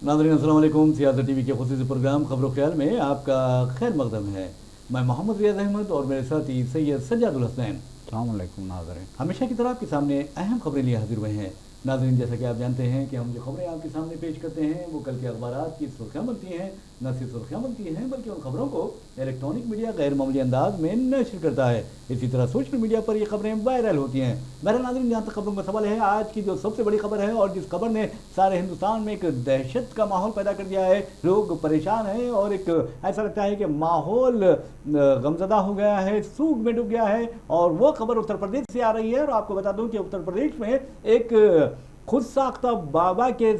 नाज़रीन अस्सलाम वालेकुम। सियासत टीवी के खुसूसी प्रोग्राम खबरों ख्याल में आपका खैर मकदम है। मैं मोहम्मद रियाज अहमद और मेरे साथी सैयद सज्जादुल हसनैन। अस्सलाम वालेकुम नाज़रीन। हमेशा की तरह आपके सामने अहम खबरें लिए हाजिर हुए हैं। नाज़रीन, जैसा कि आप जानते हैं कि हम जो खबरें आपके सामने पेश करते हैं वो कल के अखबारात की सुर्खियाँ बनती हैं। न सिर्फ सुर्खियाँ बनती हैं बल्कि उन खबरों को इलेक्ट्रॉनिक मीडिया गैर मामूली अंदाज में नशर करता है। इसी तरह सोशल मीडिया पर ये खबरें वायरल होती हैं। मेरा नाज़रीन, जहाँ तक खबरों का सवाल है, आज की जो सबसे बड़ी खबर है और जिस खबर ने सारे हिंदुस्तान में एक दहशत का माहौल पैदा कर दिया है, लोग परेशान हैं और एक ऐसा लगता है कि माहौल गमज़दा हो गया है, सूख में डूब गया है। और वो खबर उत्तर प्रदेश से आ रही है और आपको बता दूं कि उत्तर प्रदेश में एक खुद साख्ता बाबा के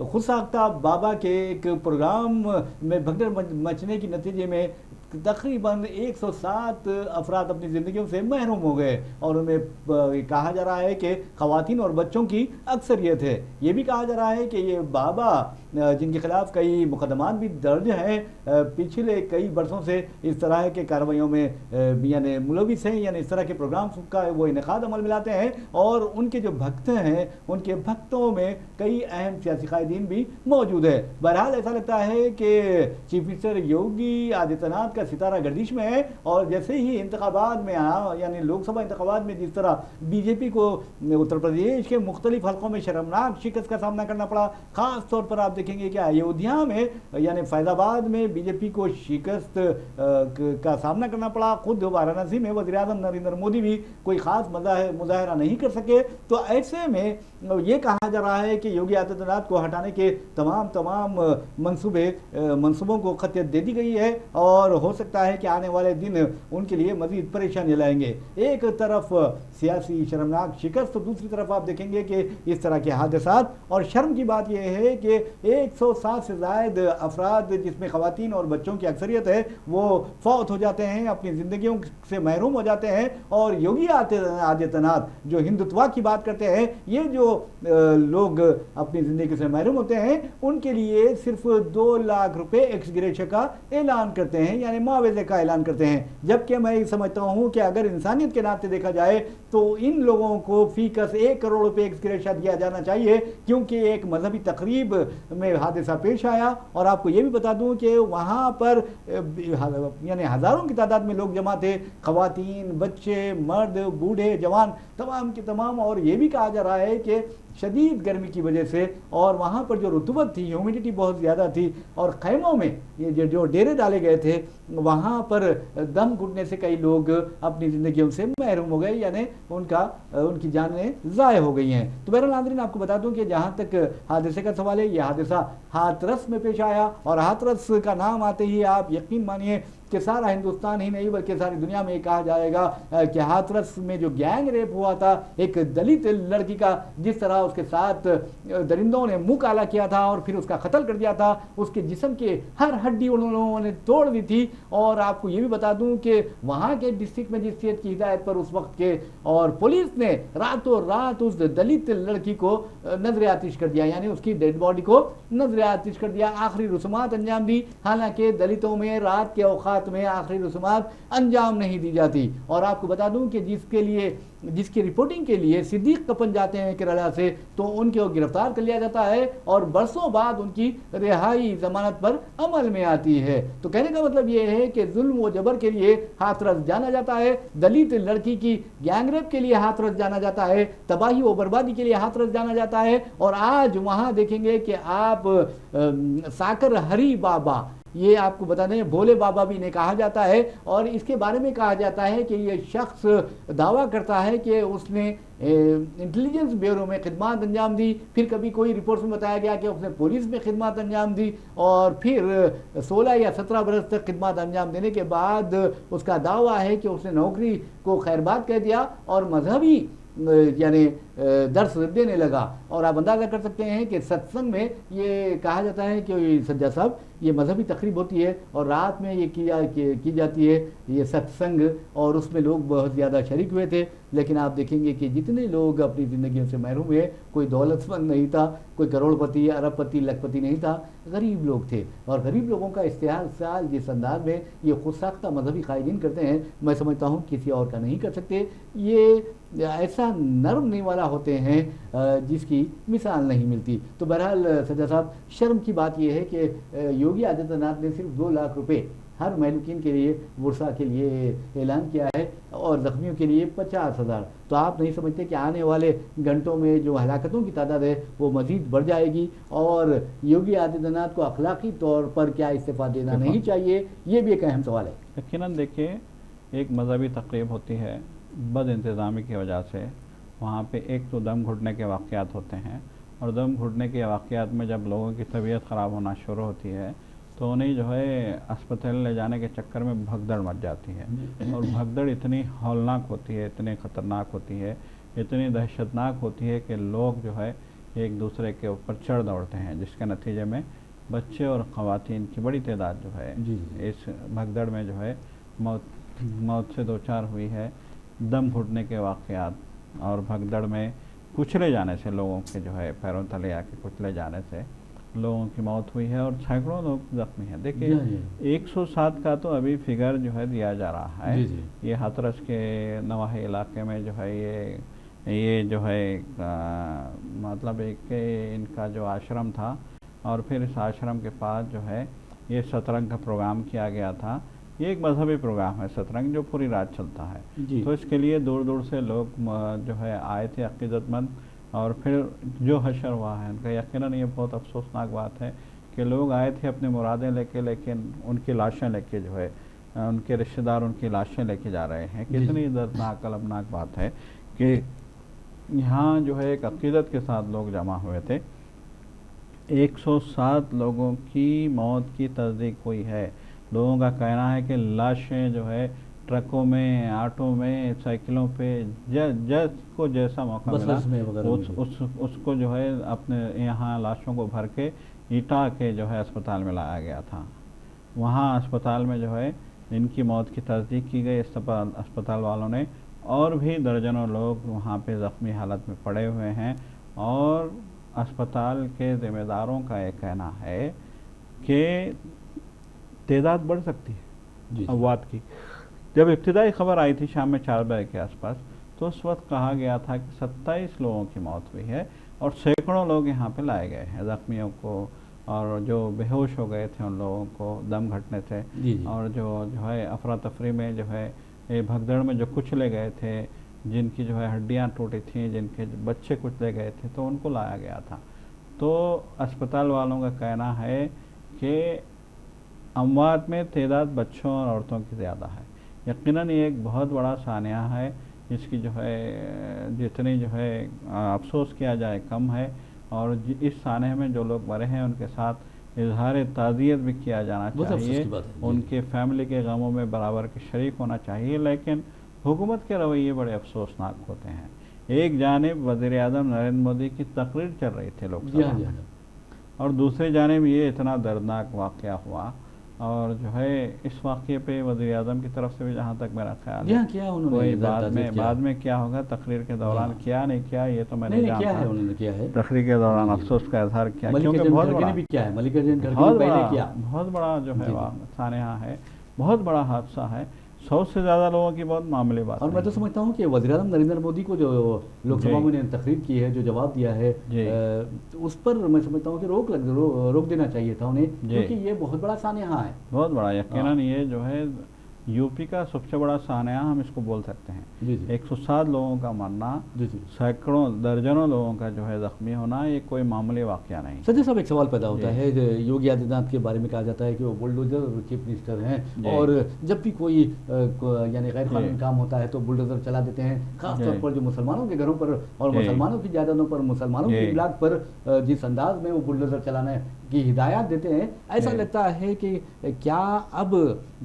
खुद साख्ता बाबा के एक प्रोग्राम में भगदड़ मचने के नतीजे में तकरीबन 107 अफराद अपनी ज़िंदगियों से महरूम हो गए और उनमें कहा जा रहा है कि ख़वातीन और बच्चों की अक्सरियत है। ये भी कहा जा रहा है कि ये बाबा जिनके खिलाफ कई मुकदमात भी दर्ज हैं, पिछले कई बरसों से इस तरह के कार्रवाइयों में यानी मुलविस हैं, यानी इस तरह के प्रोग्राम्स का वो इनेकाद अमल में लाते हैं और उनके जो भक्त हैं उनके भक्तों में कई अहम सियासी कायदीन भी मौजूद है। बहरहाल ऐसा लगता है कि चीफ मिनिस्टर योगी आदित्यनाथ का सितारा गर्दिश में है और जैसे ही इंतखाबात में यानी लोकसभा इंतखाबात में जिस तरह बीजेपी को उत्तर प्रदेश के मुख्तलिफ हल्कों में शर्मनाक शिकस्त का सामना करना पड़ा, खास तौर पर आप देखेंगे कि अयोध्या में यानी फैजाबाद में बीजेपी को शिकस्त का सामना करना पड़ा। खुद वाराणसी में वज़ीर-ए-आज़म नरेंद्र मोदी भी कोई खास मुजाहरा नहीं कर सके। तो ऐसे में ये कहा जा रहा है कि योगी आदित्यनाथ को हटाने के तमाम मंसूबों को खतियत दे दी गई है और हो सकता है कि आने वाले दिन उनके लिए मजीद परेशानी लाएंगे। एक तरफ सियासी शर्मनाक शिकस्त तो दूसरी तरफ आप देखेंगे कि इस तरह के हादसात। और शर्म की बात यह है कि 107 से ज़ायद अफराद जिसमें ख़वातीन और बच्चों की अक्सरियत है वो फौत हो जाते हैं, अपनी ज़िंदगियों से महरूम हो जाते हैं। और योगी आदित्यनाथ जो हिंदुत्व की बात करते हैं, ये जो लोग अपनी ज़िंदगी से महरूम होते हैं उनके लिए सिर्फ 2 लाख रुपए एक्स ग्रेशिया का ऐलान करते हैं, यानी मुआवजे का ऐलान करते हैं। जबकि मैं ये समझता हूँ कि अगर इंसानियत के नाते देखा जाए तो इन लोगों को फीकस 1 करोड़ रुपए एक्स ग्रेशिया दिया जाना चाहिए, क्योंकि एक मजहबी तकरीब में हादसा पेश आया। और आपको ये भी बता दूं कि वहाँ पर यानी हज़ारों की तादाद में लोग जमा थे, ख़वातीन, बच्चे, मर्द, बूढ़े, जवान, तमाम के तमाम। और ये भी कहा जा रहा है कि शदीद गर्मी की वजह से और वहाँ पर जो रुतूबत थी, ह्यूमिडिटी बहुत ज़्यादा थी और खैमों में ये जो डेरे डाले गए थे वहाँ पर दम घुटने से कई लोग अपनी ज़िंदगियों से महरूम हो गए, यानी उनकी जानें ज़ाय हो गई हैं। तो बहरहाल नाज़रीन, आपको बता दूं कि जहाँ तक हादसे का सवाल है, यह हादसा हाथरस में पेश आया और हाथरस का नाम आते ही आप यकीन मानिए कि सारा हिंदुस्तान ही नहीं बल्कि सारी दुनिया में कहा जाएगा कि हाथरस में जो गैंग रेप हुआ था एक दलित लड़की का, जिस तरह उसके साथ दरिंदों ने मुंह काला किया था और फिर उसका कत्ल कर दिया था, उसके जिस्म के हर हड्डी उन लोगों ने तोड़ दी थी। और आपको ये भी बता दूं कि वहाँ के डिस्ट्रिक्ट मजिस्ट्रेट की हिदायत पर उस वक्त के और पुलिस ने रातों रात उस दलित लड़की को नजर आतिश कर दिया, यानी उसकी डेड बॉडी को नजर आतिश कर दिया, आखिरी रस्मात अंजाम दी। हालांकि दलितों में रात के औकात में आखिरी रस्मात अंजाम नहीं दी जाती। और आपको बता दूं कि जिसकी रिपोर्टिंग के लिए सिद्दीक कपन जाते हैं केरला से, तो उनको गिरफ्तार कर लिया जाता है और बरसों बाद उनकी रिहाई जमानत पर अमल में आती है। तो कहने का मतलब ये है कि जुल्म व जबर के लिए हाथरस जाना जाता है, दलित लड़की की गैंगरेप के लिए हाथरस जाना जाता है, तबाही व बर्बादी के लिए हाथरस जाना जाता है। और आज वहाँ देखेंगे कि आप साकर हरी बाबा, ये आपको बता दें भोले बाबा भी इन्हें कहा जाता है और इसके बारे में कहा जाता है कि ये शख्स दावा करता है कि उसने इंटेलिजेंस ब्यूरो में खिदमत अंजाम दी, फिर कभी कोई रिपोर्ट्स में बताया गया कि उसने पुलिस में खिदमत अंजाम दी और फिर 16 या 17 बरस तक खिदमत अंजाम देने के बाद उसका दावा है कि उसने नौकरी को खैरबाद कह दिया और मजहबी यानी दर्स देने लगा। और आप अंदाज़ा कर सकते हैं कि सत्संग में ये कहा जाता है कि सज्जा साहब ये मजहबी तकरीब होती है और रात में ये की जाती है ये सत्संग, और उसमें लोग बहुत ज़्यादा शरीक हुए थे। लेकिन आप देखेंगे कि जितने लोग अपनी ज़िंदगियों से महरूम हुए, कोई दौलतमंद नहीं था, कोई करोड़पति अरबपति लखपति नहीं था, गरीब लोग थे। और गरीब लोगों का इस्तेहसाल जिस अंदाज में ये खुद साख्ता मजहबी कायदीन करते हैं, मैं समझता हूँ किसी और का नहीं कर सकते। ये ऐसा नरम निवाला होते हैं जिसकी मिसाल नहीं मिलती। तो बहरहाल सज्जा साहब, शर्म की बात यह है कि योगी आदित्यनाथ ने सिर्फ 2 लाख रुपए हर महलूकिन के लिए वर्षा के लिए ऐलान किया है और ज़ख्मियों के लिए 50,000। तो आप नहीं समझते कि आने वाले घंटों में जो हलाकतों की तादाद है वो मज़ीद बढ़ जाएगी, और योगी आदित्यनाथ को अखलाकी तौर पर क्या इस्तीफ़ा देना नहीं चाहिए, ये भी एक अहम सवाल है। यकीनन देखिए, एक मजहबी तकरीब होती है, बद इंतज़ामी की वजह से वहाँ पे एक तो दम घुटने के वाक़यात होते हैं, और दम घुटने के वाक़यात में जब लोगों की तबीयत ख़राब होना शुरू होती है तो उन्हें जो है अस्पताल ले जाने के चक्कर में भगदड़ मच जाती है। और भगदड़ इतनी हौलनाक होती है, इतनी ख़तरनाक होती है, इतनी दहशतनाक होती है कि लोग जो है एक दूसरे के ऊपर चढ़ दौड़ते हैं, जिसके नतीजे में बच्चे और ख़वातीन की बड़ी तादाद जो है इस भगदड़ में जो है मौत से दो चार हुई है। दम घुटने के वाक़यात और भगदड़ में कुचले जाने से, लोगों के जो है पैरों तले आके कुचले जाने से लोगों की मौत हुई है और सैकड़ों लोग ज़ख्मी हैं। देखिए 107 का तो अभी फिगर जो है दिया जा रहा है। ये हाथरस के नवाही इलाके में जो है ये जो है मतलब एक इनका जो आश्रम था, और फिर इस आश्रम के पास जो है ये शतरंज का प्रोग्राम किया गया था। ये एक मजहबी प्रोग्राम है शतरंज, जो पूरी रात चलता है। तो इसके लिए दूर दूर से लोग जो है आए थे अक़ीदतमंद, और फिर जो हशर हुआ है उनका, यकीनन ये बहुत अफसोसनाक बात है कि लोग आए थे अपनी मुरादें लेके, लेकिन उनकी लाशें लेके जो है उनके रिश्तेदार उनकी लाशें लेके जा रहे हैं। कितनी दर्दनाक अलमनाक बात है कि यहाँ जो है एक अक़ीदत के साथ लोग जमा हुए थे। 107 लोगों की मौत की तस्दीक हुई है। लोगों का कहना है कि लाशें जो है ट्रकों में, ऑटो में, साइकिलों पे जिसको जैसा मौका मिला उसको जो है अपने यहाँ लाशों को भर के ईटा के जो है अस्पताल में लाया गया था। वहाँ अस्पताल में जो है इनकी मौत की तस्दीक की गई अस्पताल वालों ने, और भी दर्जनों लोग वहाँ पे ज़ख्मी हालत में पड़े हुए हैं। और अस्पताल के ज़िम्मेदारों का ये कहना है कि तादाद बढ़ सकती है अमवात की। जब इब्तिदाई खबर आई थी शाम में 4 बजे के आसपास, तो उस वक्त कहा गया था कि 27 लोगों की मौत हुई है और सैकड़ों लोग यहाँ पे लाए गए हैं ज़ख्मियों को, और जो बेहोश हो गए थे उन लोगों को दम घटने से, और जो है अफरा तफरी में जो है ये भगदड़ में जो कुचले गए थे, जिनकी जो है हड्डियाँ टूटी थी, जिनके बच्चे कुचले गए थे, तो उनको लाया गया था। तो अस्पताल वालों का कहना है कि अमवात में तादाद बच्चों और औरतों की ज़्यादा है। यकीनन ये एक बहुत बड़ा सानिया है, इसकी जो है जितनी जो है अफसोस किया जाए कम है। और इस साने में जो लोग मरे हैं उनके साथ इजहार ताज़ियत भी किया जाना चाहिए, उनके फैमिली के गमों में बराबर के शरीक होना चाहिए। लेकिन हुकूमत के रवैये बड़े अफसोसनाक होते हैं। एक जानिब वज़ीर-ए-आज़म नरेंद्र मोदी की तकरीर चल रही थी लोकसभा में, और दूसरी जानिब ये इतना दर्दनाक वाक़या हुआ, और जो है इस वाक़े पे वज़ीर-ए-आज़म की तरफ से भी जहाँ तक मेरा ख्याल है कोई बाद में क्या होगा, तकरीर के दौरान क्या नहीं किया ये तो मैंने जानता, उन्होंने किया है तकरीर के दौरान अफसोस का इजहार किया, क्योंकि बहुत बड़ा जो है सानिया है, बहुत बड़ा हादसा है, 100 से ज़्यादा लोगों की बहुत मामूली बात। और मैं तो समझता हूँ कि वज़ीर-ए-आज़म नरेंद्र मोदी को जो लोकसभा में तकरीर की है, जो जवाब दिया है, उस पर मैं समझता हूँ कि रोक देना चाहिए था उन्हें, क्योंकि ये बहुत बड़ा सानिया है, बहुत बड़ा। यकीनन ये जो है यूपी का सबसे बड़ा सानिया हम इसको बोल सकते हैं। 107 लोगों का मरना, सैकड़ों दर्जनों लोगों का जो है ज़ख्मी होना, ये कोई मामूली वाक़या नहीं। सज्जा साहब, एक सवाल पैदा होता है, योगी आदित्यनाथ के बारे में कहा जाता है कि वो बुलडोजर चीफ मिनिस्टर हैं, और जब भी कोई यानी गैर कानूनी काम होता है तो बुलडोजर चला देते हैं, खासतौर पर जो मुसलमानों के घरों पर और मुसलमानों की जायदादों पर, मुसलमानों के इमलाक पर जिस अंदाज में वो बुलडोजर चलाने की हिदायत देते हैं, ऐसा लगता है कि क्या अब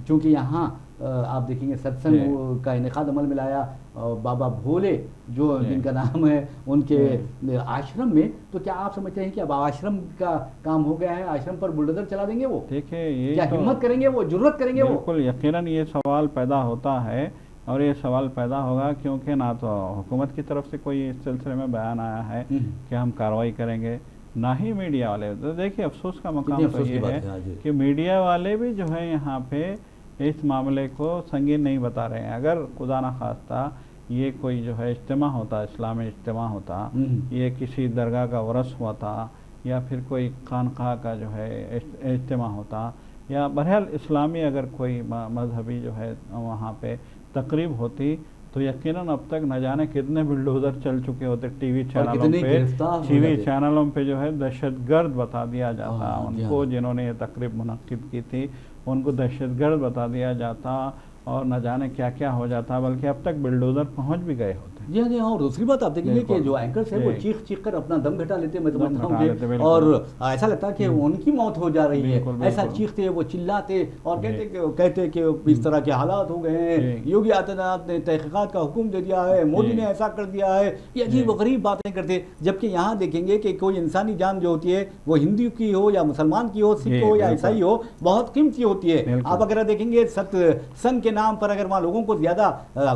चूँकि यहाँ आप देखेंगे सत्संग का इनेकाद अमल में लाया, बाबा भोले जो जिनका नाम है, उनके आश्रम में, तो क्या आप समझते हैं कि अब आश्रम का काम हो गया है, आश्रम पर बुलडोजर चला देंगे वो? देखिए, ये क्या हिम्मत करेंगे वो, जुर्रत करेंगे वो? बिल्कुल यकीनन ये सवाल पैदा होता है और ये सवाल पैदा होगा क्योंकि ना तो हुकूमत की तरफ से कोई इस सिलसिले में बयान आया है कि हम कार्रवाई करेंगे, ना ही मीडिया वाले। तो देखिए अफसोस का मकाम तो ये है कि मीडिया वाले भी जो है यहाँ पे इस मामले को संगीन नहीं बता रहे हैं। अगर खुदा न खास्ता ये कोई जो है इज्तिमा होता, इस्लामी इज्तिमा होता, ये किसी दरगाह का वरस हुआ था या फिर कोई खानक़ाह का जो है इज्तिमा होता, या बहरहाल इस्लामी अगर कोई मजहबी जो है वहाँ पे तकरीब होती, तो यकीनन अब तक न जाने कितने बुलडोज़र चल चुके होते। टीवी चैनलों पे जो है दहशतगर्द बता दिया जाता उनको, जिन्होंने ये तकरीब मुनक्किद की थी उनको दहशतगर्द बता दिया जाता और न जाने क्या क्या हो जाता, बल्कि अब तक बुलडोज़र पहुंच भी गए होते। जी हाँ जी हाँ। और दूसरी बात आप देखेंगे कि जो एंकर्स है वो चीख चीख कर अपना दम घटा लेते, मैं समझता हूँ, और ऐसा लगता है कि उनकी मौत हो जा रही है, ऐसा चीखते वो चिल्लाते और कहते कि इस तरह के हालात हो गए हैं, योगी आदित्यनाथ ने तहकीकात का हुक्म दे दिया है, मोदी ने ऐसा कर दिया है, ये अजीब व गरीब बातें करते। जबकि यहाँ देखेंगे कि कोई इंसानी जान जो होती है वो हिंदू की हो या मुसलमान की हो, सिख हो या ईसाई हो, बहुत कीमती होती है। आप अगर देखेंगे सत्संग के नाम पर अगर वहाँ लोगों को ज्यादा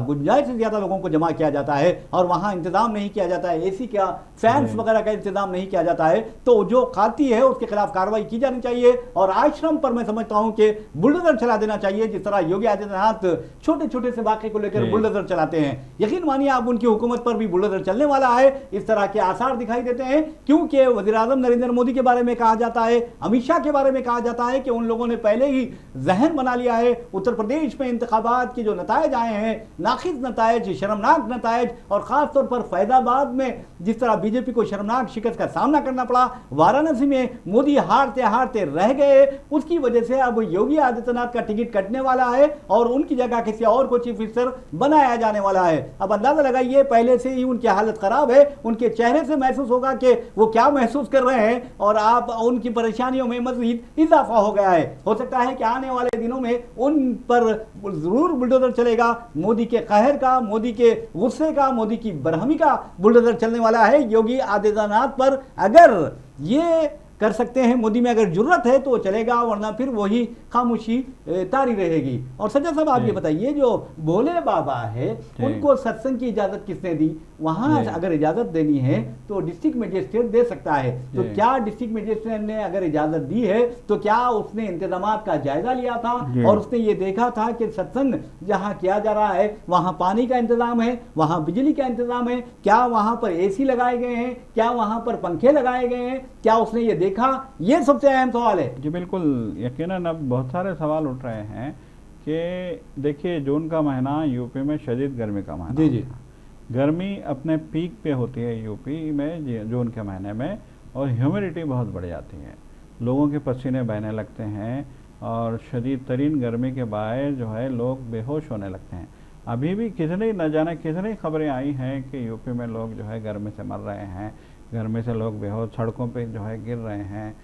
गुंजाइश से ज्यादा लोगों को जमा किया जाता है और वहां इंतजाम नहीं किया जाता है, एसी का फैंस वगैरह का इंतजाम नहीं किया जाता है, तो जो खाती है उसके खिलाफ कार्रवाई की जानी चाहिए। और आश्रम पर मैं समझता हूं कि बुलडोजर चला देना चाहिए, जिस तरह योगी आदित्यनाथ छोटे छोटे से वाक़े को लेकर बुलडोजर चलाते हैं। यकीन मानिए आप उनकी हुकूमत पर भी बुलडोजर चलने वाला है, इस तरह के आसार दिखाई देते हैं, क्योंकि वज़ीर आज़म नरेंद्र मोदी के बारे में कहा जाता है, अमित शाह के बारे में कहा जाता है कि उन लोगों ने पहले ही जहन बना लिया है उत्तर प्रदेश में इंतखाबात के जो नतायज आए हैं, नाखिस नतायज, शर्मनाक नतायज, और खास तौर पर फैजाबाद में जिस तरह बीजेपी को शर्मनाक शिकस्त का सामना करना पड़ा, वाराणसी में मोदी हारते हारते रह गए, उसकी वजह से अब योगी आदित्यनाथ का टिकट कटने वाला है और उनकी जगह किसी और को चीफ मिनिस्टर बनाया जाने वाला है। अब अंदाजा लगाइए, पहले से ही उनकी हालत खराब है, उनके चेहरे से महसूस होगा कि वो क्या महसूस कर रहे हैं, और आप उनकी परेशानियों में मजीद इजाफा हो गया है। हो सकता है कि आने वाले दिनों में उन पर जरूर बुलडोजर चलेगा, मोदी के कहर का, मोदी के गुस्से का, मोदी की बरहमी का बुलडोजर चलने वाला है योगी आदित्यनाथ पर। अगर ये कर सकते हैं, मोदी में अगर जरूरत है तो चलेगा, वरना फिर वही खामोशी तारी रहेगी। और सज्जा साहब आप ये बताइए, जो भोले बाबा है उनको सत्संग की इजाजत किसने दी? वहां अगर इजाजत देनी है तो डिस्ट्रिक्ट मजिस्ट्रेट दे सकता है, तो क्या डिस्ट्रिक्ट मजिस्ट्रेट ने अगर इजाजत दी है तो क्या उसने इंतजामात का जायजा लिया था और उसने ये देखा था कि सत्संग जहां किया जा रहा है वहां पानी का इंतजाम है, वहां बिजली का इंतजाम है, क्या वहां पर एसी लगाए गए हैं, क्या वहां पर पंखे लगाए गए हैं, क्या उसने ये देखा? ये सबसे अहम सवाल है। जी बिल्कुल, यकीनन अब बहुत सारे सवाल उठ रहे हैं कि देखिए जून का महीना यूपी में शदीद गर्मी का महीना, जी गर्मी अपने पीक पे होती है यूपी में जून के महीने में, और ह्यूमिडिटी बहुत बढ़ जाती है, लोगों के पसीने बहने लगते हैं और शदीद तरीन गर्मी के बायस जो है लोग बेहोश होने लगते हैं। अभी भी कितनी न जाने कितनी खबरें आई हैं कि यूपी में लोग जो है गर्मी से मर रहे हैं, गर्मी से लोग बेहोश सड़कों पे जो है गिर रहे हैं,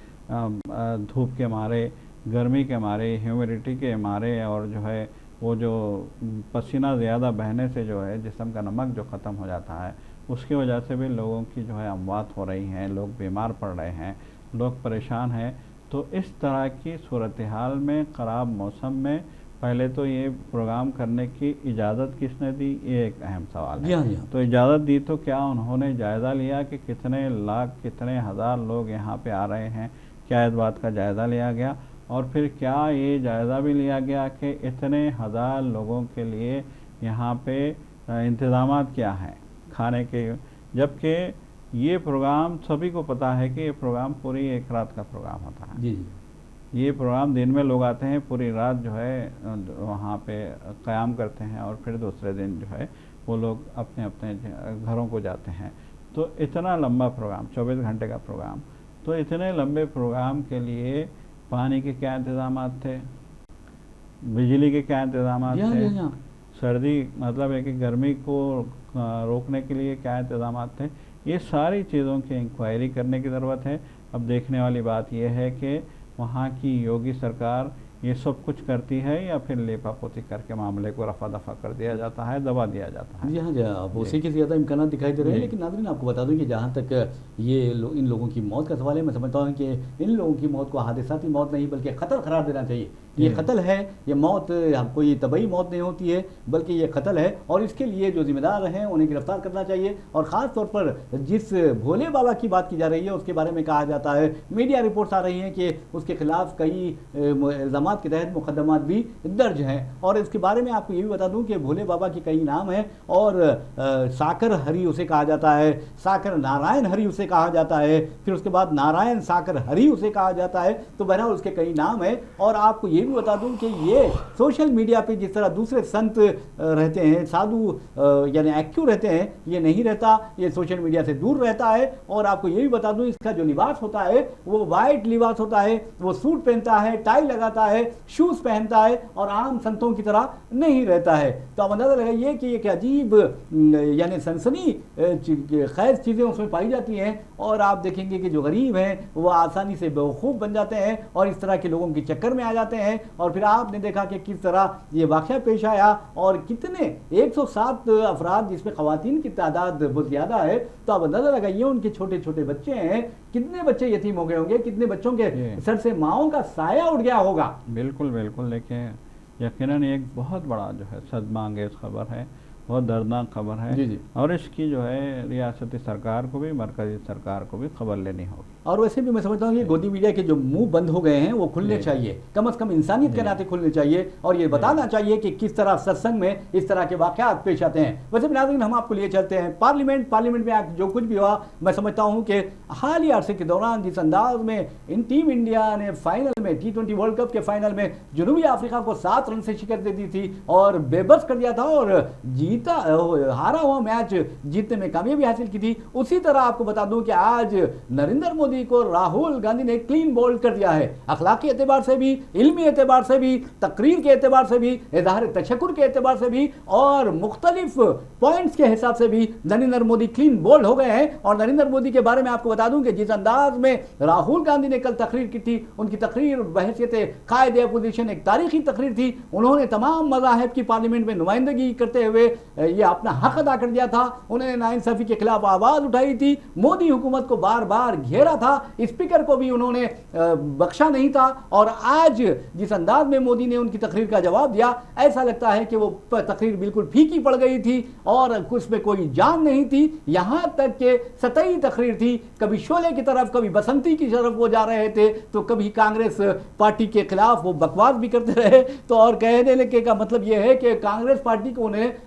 धूप के मारे, गर्मी के मारे, ह्यूमिडिटी के मारे, और जो है वो जो पसीना ज़्यादा बहने से जो है जिस्म का नमक जो ख़त्म हो जाता है, उसकी वजह से भी लोगों की जो है अमवात हो रही हैं, लोग बीमार पड़ रहे हैं, लोग परेशान हैं। तो इस तरह की सूरत हाल में, ख़राब मौसम में, पहले तो ये प्रोग्राम करने की इजाज़त किसने दी, ये एक अहम सवाल है। तो इजाज़त दी तो क्या उन्होंने जायज़ा लिया कि कितने लाख कितने हज़ार लोग यहाँ पे आ रहे हैं, क्या इस बात का जायज़ा लिया गया? और फिर क्या ये जायज़ा भी लिया गया कि इतने हज़ार लोगों के लिए यहाँ पे इंतज़ामात क्या हैं खाने के? जबकि ये प्रोग्राम सभी को पता है कि ये प्रोग्राम पूरी एक रात का प्रोग्राम होता है। जी, ये प्रोग्राम दिन में लोग आते हैं, पूरी रात जो है वहाँ पे क़याम करते हैं और फिर दूसरे दिन जो है वो लोग अपने अपने घरों को जाते हैं। तो इतना लंबा प्रोग्राम, 24 घंटे का प्रोग्राम, तो इतने लंबे प्रोग्राम के लिए पानी के क्या इंतज़ामात थे, बिजली के क्या इंतज़ामात थे, सर्दी मतलब है कि गर्मी को रोकने के लिए क्या इंतज़ामात थे, ये सारी चीज़ों की इंक्वायरी करने की ज़रूरत है। अब देखने वाली बात यह है कि वहाँ की योगी सरकार ये सब कुछ करती है या फिर लेपापोती करके मामले को रफा दफा कर दिया जाता है, दबा दिया जाता है? जी हाँ, अब उसी के ज़्यादा इम्कान दिखाई दे रहे हैं। लेकिन नाज़रीन आपको बता दूं कि जहाँ तक इन लोगों की मौत का सवाल है, मैं समझता हूँ कि इन लोगों की मौत को हादसाती मौत नहीं बल्कि क़त्ल करार देना चाहिए। ये कत्ल है, ये मौत कोई तबई मौत नहीं होती है, बल्कि ये कत्ल है। और इसके लिए जो जिम्मेदार हैं उन्हें गिरफ्तार करना चाहिए। और ख़ास तौर पर जिस भोले बाबा की बात की जा रही है उसके बारे में कहा जाता है, मीडिया रिपोर्ट्स आ रही हैं कि उसके खिलाफ कई इल्ज़ामात के तहत मुकदमात भी दर्ज हैं। और इसके बारे में आपको ये भी बता दूं कि भोले बाबा के कई नाम हैं और साकर हरि उसे कहा जाता है, साकर नारायण हरि उसे कहा जाता है, फिर उसके बाद नारायण साकर हरि उसे कहा जाता है। तो बहरहाल उसके कई नाम हैं। और आपको ये भी बता दूं कि ये सोशल मीडिया पे जिस तरह दूसरे संत रहते हैं, साधु यानी एक्टिव रहते हैं, ये नहीं रहता, ये सोशल मीडिया से दूर रहता है। और आपको ये भी बता दूं इसका जो लिबास होता है वो वाइट लिबास होता है, वो सूट पहनता है, टाई लगाता है, शूज पहनता है और आम संतों की तरह नहीं रहता है। तो आप अंदाजा लगाइए कि एक अजीब यानी सनसनी खैज चीज़ें उसमें पाई जाती हैं। और आप देखेंगे कि जो गरीब हैं वो आसानी से बेवकूफ़ बन जाते हैं और इस तरह के लोगों के चक्कर में आ जाते हैं। और फिर आपने देखा कि किस तरह ये वाक़या पेश आया और कितने 107 अफराद जिसमें ख़वातीन की तादाद बहुत ज़्यादा है। तो आप अंदाज़ा लगाइए उनके छोटे छोटे बच्चे हैं, कितने बच्चे यतीम हो गए होंगे, कितने बच्चों के सर से माओं का साया उड़ गया होगा। बिल्कुल बिल्कुल। देखिए यकीनन एक बहुत बड़ा जो है सदमा अंगेज़ खबर है, बहुत दर्दनाक खबर है। जी। और इसकी जो है रियासती सरकार को भी, मरकजी सरकार को भी खबर लेनी होगी। और वैसे भी मैं समझता हूँ कि गोदी मीडिया के जो मुंह बंद हो गए हैं वो खुलने चाहिए, कम से कम इंसानियत के नाते खुलने चाहिए। और ये बताना चाहिए कि किस तरह सत्संग में इस तरह के वाक़यात पेश आते हैं। वैसे भी नाज़रीन हम आपको लिए चलते हैं पार्लियामेंट में आज जो कुछ भी हुआ, मैं समझता हूँ कि हालिया अरसे के दौरान जिस अंदाज में टीम इंडिया ने फाइनल में T20 वर्ल्ड कप के फाइनल में जनूबी अफ्रीका को 7 रन से शिकस्त दे दी थी और बेबस कर दिया था और हारा हुआ मैच जीतने में कामयाबी हासिल की थी, उसी तरह आपको बता दूं कि आज नरेंद्र मोदी को राहुल गांधी ने क्लीन बोल्ड कर दिया है। अखलाकी एतबार से भी, इल्मी एतबार से भी, तकरीर के एतबार से भी, इज़हार तशक्कुर के एतबार से भी और मुख्तलिफ पॉइंट्स के हिसाब से भी नरेंद्र मोदी क्लीन बोल्ड हो गए हैं। और नरेंद्र मोदी के बारे में आपको बता दूं कि जिस अंदाज में राहुल गांधी ने कल तकरीर की थी, उनकी तकरीर बहैसियत कायदे अपोजिशन एक तारीखी तकरीर थी। उन्होंने तमाम मज़ाहिब की पार्लियामेंट में नुमाइंदगी करते हुए ये अपना हक अदा कर दिया था। उन्होंने नाइंसाफी के खिलाफ आवाज़ उठाई थी, मोदी हुकूमत को बार बार घेरा था, स्पीकर को भी उन्होंने बख्शा नहीं था। और आज जिस अंदाज में मोदी ने उनकी तकरीर का जवाब दिया, ऐसा लगता है कि वो तकरीर बिल्कुल फीकी पड़ गई थी और उसमें कोई जान नहीं थी। यहाँ तक के सतही तकरीर थी, कभी शोले की तरफ, कभी बसंती की तरफ वो जा रहे थे, तो कभी कांग्रेस पार्टी के खिलाफ वो बकवास भी करते रहे। तो और कहने लगे का मतलब ये है कि कांग्रेस पार्टी को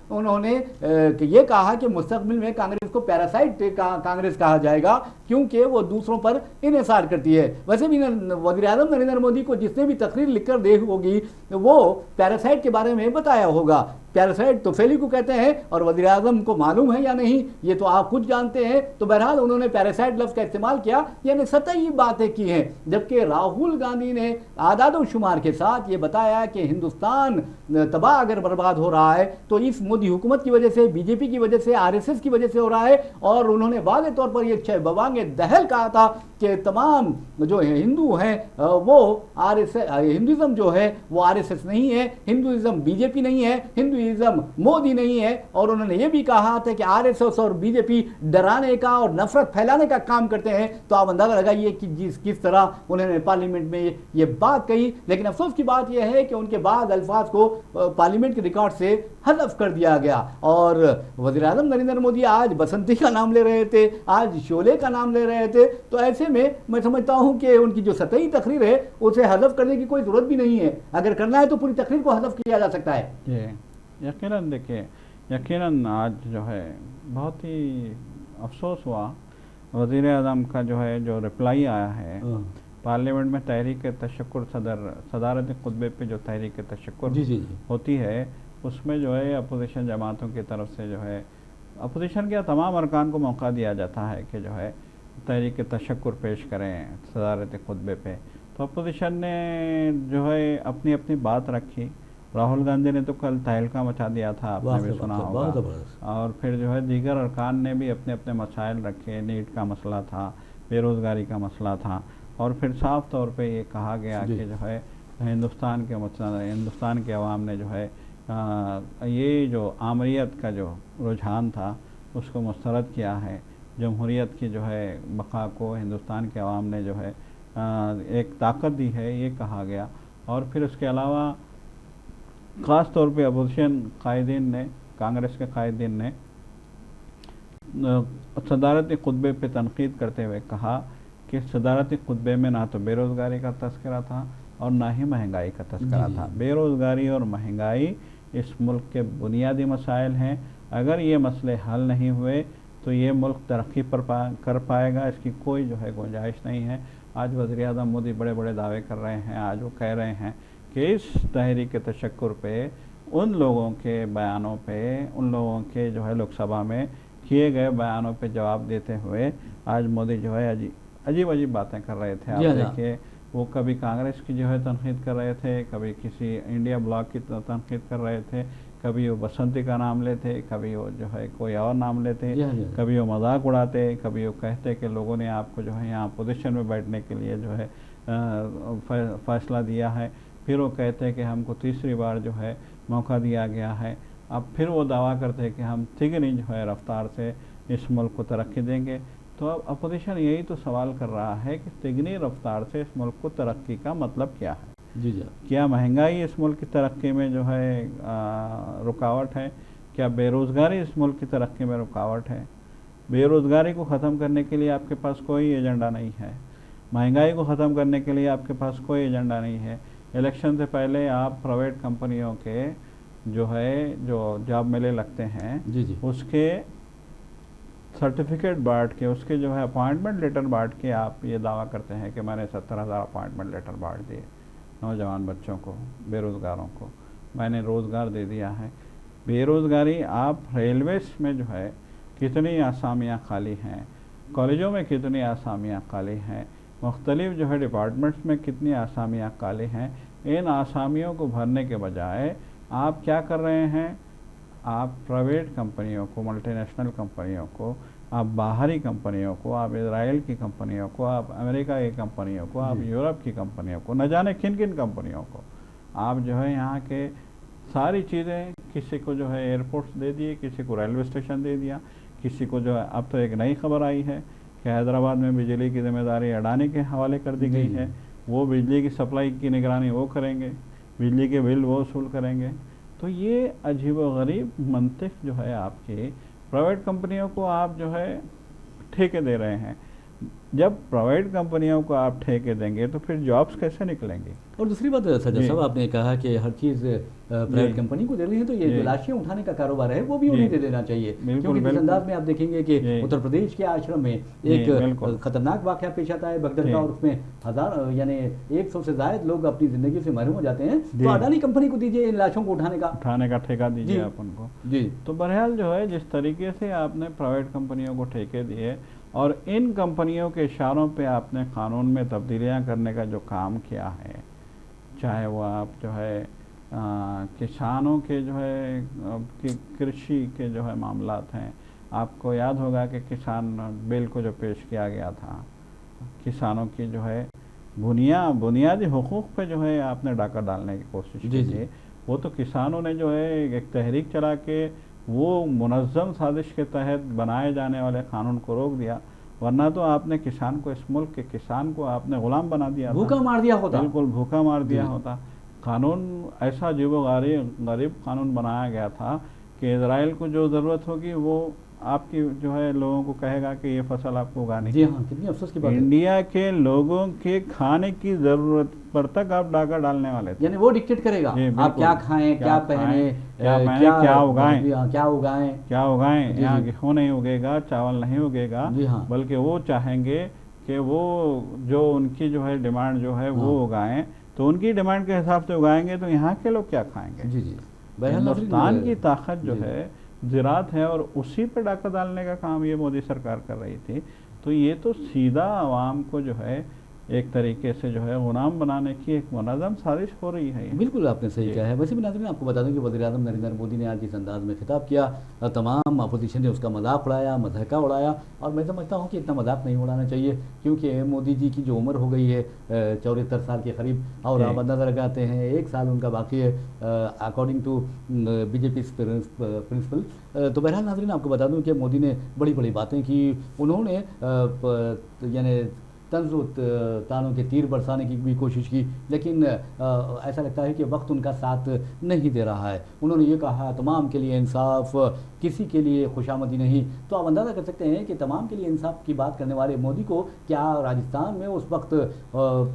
उन्होंने ये कहा कि मुस्तकबिल में कांग्रेस को पैरासाइट कांग्रेस कहा जाएगा क्योंकि वो दूसरों पर इन्हिसार करती है। वैसे भी वज़ीर-ए-आज़म नरेंद्र मोदी को जिसने भी तकरीर लिखकर दी होगी वो पैरासाइट के बारे में बताया होगा। पैरासाइट तो फैली को कहते हैं और वज़ीर-ए-आज़म को मालूम है या नहीं ये तो आप खुद जानते हैं। तो बहरहाल उन्होंने पैरासाइट लफ्ज़ का इस्तेमाल किया, यानी सतही बातें की हैं। जबकि राहुल गांधी ने आदाद शुमार के साथ ये बताया कि हिंदुस्तान तबाह अगर बर्बाद हो रहा है तो इस मोदी हुकूमत की वजह से, बीजेपी की वजह से, RSS की वजह से हो रहा है। और उन्होंने वाज़ेह तौर पर ये बवांगे दहल कहा था कि तमाम जो हिंदू हैं वो हिंदुज़म जो है वो RSS नहीं है, हिंदुज़म बीजेपी नहीं है, हिंदुज़म मोदी नहीं है। और उन्होंने ये भी कहा था कि RSS और बीजेपी डराने का और नफरत फैलाने का काम करते हैं। तो आप अंदाजा लगाइए कि किस तरह उन्होंने पार्लियामेंट में ये बात कही। लेकिन अफसोस की बात यह है कि उनके बाद अल्फाज को पार्लियामेंट के रिकॉर्ड से हज़फ कर दिया गया। और वज़ीर-ए-आज़म नरेंद्र मोदी आज बसंती का नाम ले रहे थे, आज शोले का नाम ले रहे थे। तो ऐसे में मैं समझता हूं कि उनकी जो सतही तकरीर है उसे हज़फ करने की कोई ज़रूरत भी नहीं है। अगर करना है तो पूरी तकरीर को हज़फ किया जा सकता है। यकीनन देखिए, यकीनन आज जो है बहुत ही अफसोस हुआ, वज़ीर-ए-आज़म का जो है जो रिप्लाई आया है पार्लियामेंट में तहरीक तशक्कुर सदारत खुतबे पे जो तहरीक तशक्कुर होती है उसमें जो है अपोजिशन जमातों की तरफ से जो है अपोजिशन के तमाम अरकान को मौका दिया जाता है कि जो है तहरीक तशक्कुर पेश करें सदारत खुतबे पे। तो अपोजिशन ने जो है अपनी अपनी बात रखी। राहुल गांधी ने तो कल तहलका मचा दिया था, आपने भी सुना होगा। और फिर जो है दीगर अरकान ने भी अपने अपने मसाइल रखे, नीट का मसला था, बेरोज़गारी का मसला था। और फिर साफ तौर पे ये कहा गया कि जो है हिंदुस्तान के अवाम ने जो है ये जो आमरीत का जो रुझान था उसको मुस्तरद किया है। जमहूरियत की जो है बका को हिंदुस्तान के अवाम ने जो है एक ताकत दी है, ये कहा गया। और फिर उसके अलावा ख़ास तौर पे अपोजिशन कायदीन ने, कांग्रेस के कायदीन ने सदारती खुतबे पे तनकीद करते हुए कहा कि सदारती खुतबे में ना तो बेरोज़गारी का तस्करा था और ना ही महंगाई का तस्करा था। बेरोज़गारी और महंगाई इस मुल्क के बुनियादी मसाइल हैं। अगर ये मसले हल नहीं हुए तो ये मुल्क तरक्की कर पाएगा, इसकी कोई जो है गुंजाइश नहीं है। आज वज़ीर-ए-आज़म मोदी बड़े बड़े दावे कर रहे हैं, आज वो कह रहे हैं कि इस तहरीक तशक्कुर पे, उन लोगों के बयानों पे, उन लोगों के जो है लोकसभा में किए गए बयानों पे जवाब देते हुए आज मोदी जो है अजीब अजीब बातें कर रहे थे। आप देखिए, वो कभी कांग्रेस की जो है तनकीद कर रहे थे, कभी किसी इंडिया ब्लॉक की तनकीद कर रहे थे, कभी वो बसंती का नाम लेते, कभी वो जो है कोई और नाम लेते, कभी वो मजाक उड़ाते, कभी वो कहते कि लोगों ने आपको जो है यहाँ पोजीशन में बैठने के लिए जो है फैसला दिया है। फिर वो कहते कि हमको तीसरी बार जो है मौका दिया गया है। अब फिर वो दावा करते हैं कि हम तिगनी जो है रफ्तार से इस मुल्क को तरक्की देंगे। तो अब अपोजिशन यही तो सवाल कर रहा है कि तिगनी रफ्तार से इस मुल्क को तरक्की का मतलब क्या है? जी। क्या महंगाई इस मुल्क की तरक्की में जो है रुकावट है? क्या बेरोज़गारी इस मुल्क की तरक्की में रुकावट है? बेरोज़गारी को ख़त्म करने के लिए आपके पास कोई एजेंडा नहीं है। महंगाई को ख़त्म करने के लिए आपके पास कोई एजेंडा नहीं है। इलेक्शन से पहले आप प्राइवेट कंपनियों के जो है जो जॉब मेले लगते हैं, जी, उसके सर्टिफिकेट बांट के, उसके जो है अपॉइंटमेंट लेटर बांट के आप ये दावा करते हैं कि मैंने 70,000 अपॉइंटमेंट लेटर बांट दिए नौजवान बच्चों को, बेरोज़गारों को मैंने रोज़गार दे दिया है। बेरोज़गारी, आप रेलवेज़ में जो है कितनी आसामियाँ खाली हैं, कॉलेजों में कितनी आसामियाँ खाली हैं, मुख्तलिफ जो है डिपार्टमेंट्स में कितनी आसामियाँ खाली हैं। इन आसामियों को भरने के बजाय आप क्या कर रहे हैं? आप प्राइवेट कंपनियों को, मल्टीनेशनल कंपनियों को, आप बाहरी कंपनियों को, आप इजराइल की कंपनियों को, आप अमेरिका की कंपनियों को, आप यूरोप की कंपनियों को, न जाने किन किन कंपनियों को आप जो है यहाँ के सारी चीज़ें, किसी को जो है एयरपोर्ट्स दे दिए, किसी को रेलवे स्टेशन दे दिया, किसी को जो है अब तो एक नई खबर आई है कि हैदराबाद में बिजली की जिम्मेदारी अडानी के हवाले कर दी गई है। वो बिजली की सप्लाई की निगरानी वो करेंगे, बिजली के बिल वो वसूल करेंगे। तो ये अजीबोगरीब मंतिक जो है आपकी, प्राइवेट कंपनियों को आप जो है ठेके दे रहे हैं। जब प्राइवेट कंपनियों को आप ठेके देंगे तो फिर जॉब्स कैसे निकलेंगे? और दूसरी बात सज्जा साहब, आपने कहा कि हर चीज़ प्राइवेट कंपनी को दे रही है, तो ये जो लाशें उठाने का कारोबार है वो भी उन्हें दे देना चाहिए। क्योंकि जिस अंदाज में आप देखेंगे कि उत्तर प्रदेश के आश्रम में एक खतरनाक वाक़या पेश आता है भगदड़ का, और उसमें 1000 यानी 100 से ज़ायद लोग अपनी ज़िंदगी से महरूम हो जाते हैं। तो अडानी कंपनी को दीजिए इन लाशों को उठाने का ठेका दीजिए आप उनको। जी, तो बहरहाल जो है जिस तरीके से आपने प्राइवेट कंपनियों को ठेके दिए और इन कंपनियों के इशारों पे आपने कानून में तब्दीलियां करने का जो काम किया है, चाहे वो आप जो है किसानों के जो है कृषि के जो है मामलात हैं। आपको याद होगा कि किसान बिल को जो पेश किया गया था, किसानों की जो है बुनियादी हुकूक पे जो है आपने डाका डालने की कोशिश की थी। वो तो किसानों ने जो है एक तहरीक चला के वो मुनज़्ज़म साजिश के तहत बनाए जाने वाले कानून को रोक दिया, वरना तो आपने किसान को, इस मुल्क के किसान को आपने गुलाम बना दिया, भूखा मार दिया होता। बिल्कुल भूखा मार दिया होता। कानून ऐसा अजीबोगरीब कानून बनाया गया था कि इजराइल को जो ज़रूरत होगी वो आपकी जो है लोगों को कहेगा कि ये फसल आपको उगानी। जी हाँ, कितनी अफसोस की बात है। इंडिया के लोगों के खाने की ज़रूरत पर तक आप डाका डालने वाले थे। यानी वो डिक्टेट करेगा आप क्या खाएं, क्या पहने, क्या उगाएं, क्या उगाएं। यहाँ गेहूँ नहीं उगेगा, चावल नहीं उगेगा, बल्कि वो चाहेंगे कि वो जो उनकी जो है डिमांड जो है वो उगाएं। तो उनकी डिमांड के हिसाब से उगाएंगे तो यहाँ के लोग क्या खाएंगे? जी। हिंदुस्तान की ताकत जो है ज़राअत है, और उसी पर डाका डालने का काम ये मोदी सरकार कर रही थी। तो ये तो सीधा आवाम को जो है एक तरीके से जो है गुलाम बनाने की एक मुनज़्ज़म साजिश हो रही है। बिल्कुल आपने सही कहा है। वैसे भी नाज़रीन आपको बता दूं कि वज़ीर आज़म नरेंद्र मोदी ने आज जिस अंदाज़ में खिताब किया, तमाम अपोजिशन ने उसका मजाक उड़ाया, मज़ाक़ा उड़ाया, और मैं समझता हूँ कि इतना मजाक नहीं उड़ाना चाहिए, क्योंकि मोदी जी की जो उम्र हो गई है 74 साल के करीब, और आप अंदाज़ा लगाते हैं 1 साल उनका बाकी है अकॉर्डिंग टू बीजेपी प्रिंसिपल। तो बहरहाल नाज़रीन आपको बता दूं कि मोदी ने बड़ी बड़ी बातें की, उन्होंने यानी तंज़ तानों के तीर बरसाने की भी कोशिश की, लेकिन ऐसा लगता है कि वक्त उनका साथ नहीं दे रहा है। उन्होंने ये कहा तमाम के लिए इंसाफ, किसी के लिए खुशामदी नहीं। तो आप अंदाज़ा कर सकते हैं कि तमाम के लिए इंसाफ की बात करने वाले मोदी को क्या राजस्थान में उस वक्त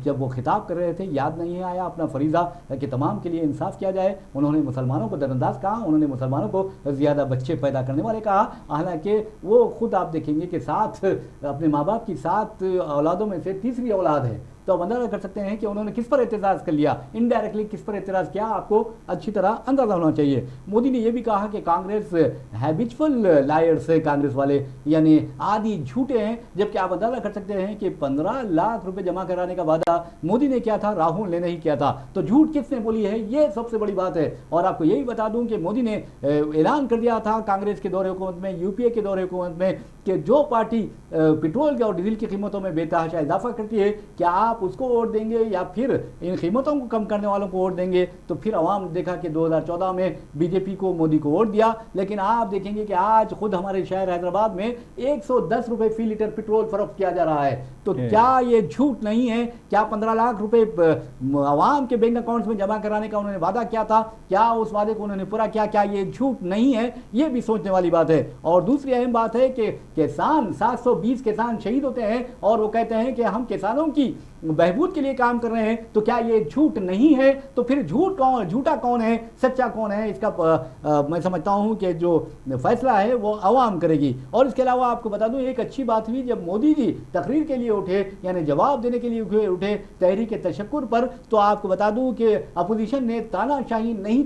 जब वो खिताब कर रहे थे याद नहीं आया अपना फरीज़ा कि तमाम के लिए इंसाफ किया जाए। उन्होंने मुसलमानों को दरअंदाज कहा, उन्होंने मुसलमानों को ज़्यादा बच्चे पैदा करने वाले कहा, हालांकि वो खुद आप देखेंगे कि 7 अपने माँ बाप की 7 औलादों में से तीसरी औलाद है। तो आप अंदाजा कर सकते हैं कि उन्होंने किस पर एतजाज़ कर लिया, इनडायरेक्टली किस पर एतराज़ किया, आपको अच्छी तरह अंदाजा होना चाहिए। मोदी ने यह भी कहा कि कांग्रेस हैबिचुअल लायर्स है, कांग्रेस वाले यानी आदि झूठे हैं, जबकि आप अंदाजा कर सकते हैं कि 15 लाख रुपए जमा कराने का वादा मोदी ने किया था, राहुल ने नहीं किया था। तो झूठ किसने बोली है, ये सबसे बड़ी बात है। और आपको यही बता दूं कि मोदी ने ऐलान कर दिया था कांग्रेस के दौरे हुकूमत में, यूपीए के दौरे हुकूमत में, कि जो पार्टी पेट्रोल और डीजल की कीमतों में बेतहाशा इजाफा करती है, क्या आप उसको वोट देंगे या फिर इन कीमतों को कम करने वालों को वोट देंगे। तो फिर अवाम देखा कि 2014 में बीजेपी को, मोदी को वोट दिया, लेकिन आप देखेंगे कि आज खुद हमारे शहर हैदराबाद में 110 रुपए फी लीटर पेट्रोल फरोख्त किया जा रहा है। तो क्या ये झूठ नहीं है? क्या 15 लाख रुपए अवाम के बैंक अकाउंट्स में जमा कराने का उन्होंने वादा किया था, क्या उस वादे को उन्होंने पूरा किया? क्या ये झूठ नहीं है? ये भी सोचने वाली बात है। और दूसरी अहम बात है कि किसान 720 किसान शहीद होते हैं और वो कहते हैं कि हम किसानों की बहबूद के लिए काम कर रहे हैं। तो क्या ये झूठ नहीं है? तो फिर झूठा कौन है, सच्चा कौन है? इसका मैं समझता हूं कि जो फैसला है वो अवाम करेगी। और इसके अलावा आपको बता दूं एक अच्छी बात हुई जब मोदी जी तकरीर के लिए उठे, यानी जवाब देने के लिए उठे तहरीक तशक्कुर पर। तो आपको बता दूं कि अपोजिशन ने तानाशाही नहीं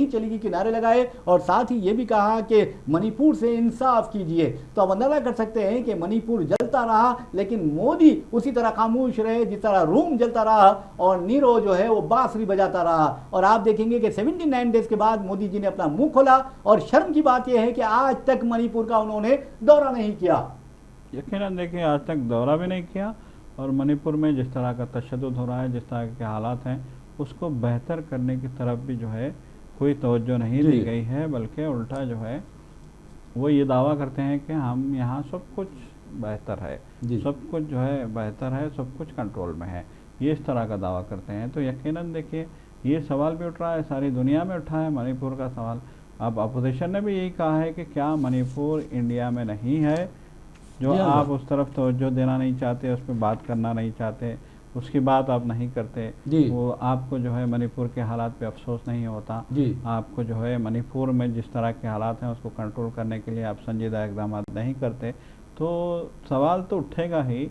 चलेगी के नारे लगाए, और साथ ही ये भी कहा कि मणिपुर से इंसाफ कीजिए। तो आप अंदाजा कर सकते हैं कि मणिपुर जलता रहा, लेकिन मोदी उसी तरह खामोश रहे जिस तरह रूम जलता रहा, और नीरो जो है वो बांसुरी बजाता रहा। और आप देखेंगे कि 79 डेज के बाद मोदी जी ने अपना मुंह खोला, और शर्म की बात यह है कि आज तक मणिपुर का उन्होंने दौरा नहीं किया। यकीनन देखिए, आज तक दौरा भी नहीं किया, और मणिपुर में जिस तरह का तशद्दुद हो रहा है, जिस तरह के हालात हैं, उसको बेहतर करने की तरफ भी जो है कोई तवज्जो नहीं दी गई है, बल्कि उल्टा जो है वो ये दावा करते हैं कि हम यहाँ सब कुछ बेहतर है, सब कुछ जो है बेहतर है, सब कुछ कंट्रोल में है, ये इस तरह का दावा करते हैं। तो यकीनन देखिए ये सवाल भी उठ रहा है, सारी दुनिया में उठा है मणिपुर का सवाल। अब अपोजिशन ने भी यही कहा है कि क्या मणिपुर इंडिया में नहीं है? जो आप उस तरफ तवज्जो देना नहीं चाहते, उस पर बात करना नहीं चाहते, उसकी बात आप नहीं करते, वो आपको जो है मणिपुर के हालात पे अफसोस नहीं होता, आपको जो है मणिपुर में जिस तरह के हालात हैं उसको कंट्रोल करने के लिए आप संजीदा इक़दाम नहीं करते, तो सवाल तो उठेगा ही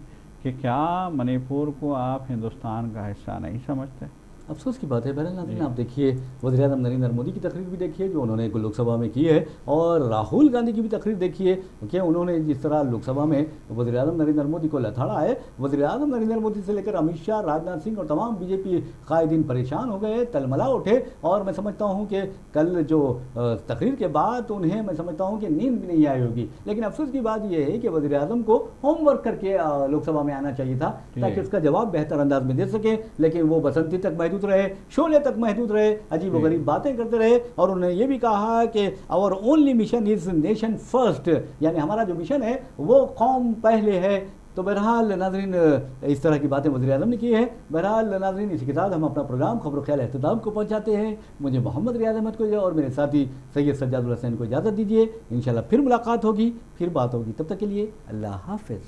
कि क्या मणिपुर को आप हिंदुस्तान का हिस्सा नहीं समझते। अफसोस की बात है। बहरहाल नाज़रीन आप देखिए वज़ीर आज़म नरेंद्र मोदी की तकरीर भी देखिए जो उन्होंने लोकसभा में की है, और राहुल गांधी की भी तकरीर देखिए कि उन्होंने जिस तरह लोकसभा में वज़ीर आज़म नरेंद्र मोदी को लथाड़ा है। वज़ीर आज़म नरेंद्र मोदी से लेकर अमित शाह, राजनाथ सिंह और तमाम बीजेपी कायदीन परेशान हो गए, तलमला उठे। और मैं समझता हूँ कि कल जो तकरीर के बाद उन्हें मैं समझता हूँ कि नींद भी नहीं आई होगी। लेकिन अफसोस की बात यह है कि वज़ीर आज़म को होमवर्क करके लोकसभा में आना चाहिए था, ताकि उसका जवाब बेहतर अंदाज में दे सके। लेकिन वो बसंती तक महदूद रहे, शोले तक महदूद रहे, अजीब गरीब बातें करते रहे। और उन्होंने ये भी कहा कि our only mission is nation first, यानी हमारा जो मिशन है वो कौम पहले है। तो बहरहाल नाजरीन इस तरह की बातें वज़ीर आज़म ने की है। बहरहाल नाजरीन इसी के साथ हम अपना प्रोग्राम खबर ख्याल एहतमाम को पहुंचाते हैं। मुझे मोहम्मद रियाज अहमद को और मेरे साथी सैयद सज्जादुल हसैन को इजाज़त दीजिए। इंशाल्लाह फिर मुलाकात होगी, फिर बात होगी। तब तक के लिए अल्लाह हाफ़िज़।